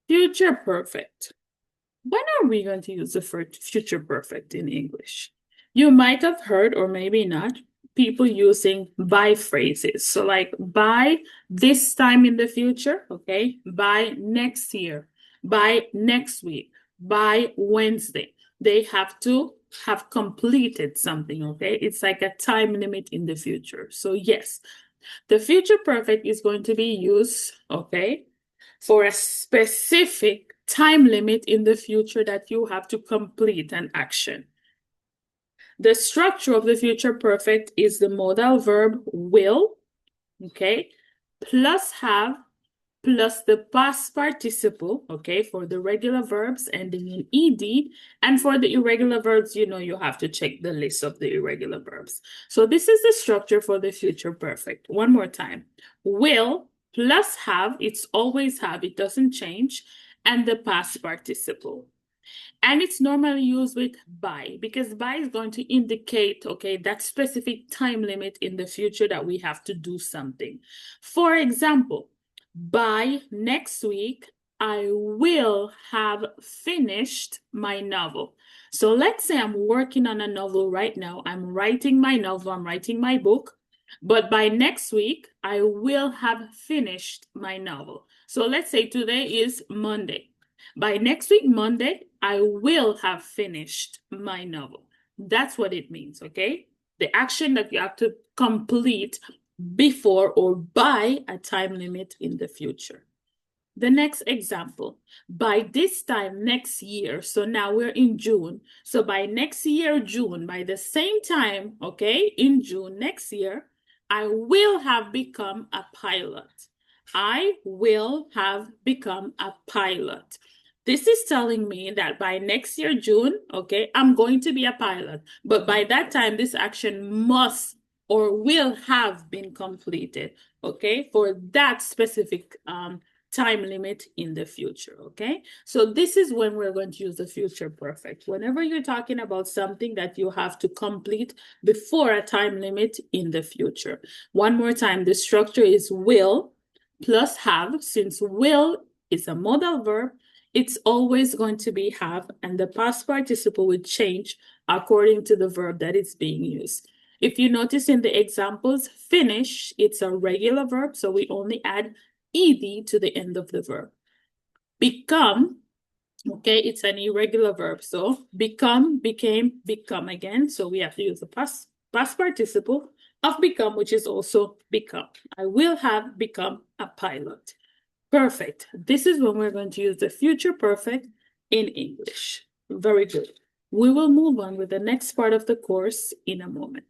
Future perfect. When are we going to use the future perfect in English? You might have heard, or maybe not, people using by phrases. So, like by this time in the future, okay, by next year, by next week, by Wednesday. They have to have completed something, okay? It's like a time limit in the future. So, yes, the future perfect is going to be used, okay, for a specific time limit in the future that you have to complete an action. The structure of the future perfect is the modal verb will, okay, plus have, plus the past participle, okay, for the regular verbs ending in ed, and for the irregular verbs, you know, you have to check the list of the irregular verbs. So this is the structure for the future perfect. One more time. Will plus have, it's always have, it doesn't change, and the past participle. And it's normally used with by, because by is going to indicate, okay, that specific time limit in the future that we have to do something. For example, by next week, I will have finished my novel. So let's say I'm working on a novel right now. I'm writing my novel, I'm writing my book, but by next week, I will have finished my novel. So let's say today is Monday. By next week, Monday, I will have finished my novel. That's what it means, okay? The action that you have to complete before or by a time limit in the future. The next example, by this time next year, so now we're in June. So by next year, June, by the same time, okay, in June next year, I will have become a pilot. I will have become a pilot. This is telling me that by next year, June, okay, I'm going to be a pilot. But by that time, this action must or will have been completed, okay, for that specific time limit in the future, okay? So this is when we're going to use the future perfect. Whenever you're talking about something that you have to complete before a time limit in the future. One more time, the structure is will plus have. Since will is a modal verb, it's always going to be have, and the past participle will change according to the verb that is being used. If you notice in the examples, finish, it's a regular verb, so we only add ed to the end of the verb. Become, okay, it's an irregular verb, so become, became, become again, so we have to use the past participle of become, which is also become. I will have become a pilot. Perfect. This is when we're going to use the future perfect in English. Very good. We will move on with the next part of the course in a moment.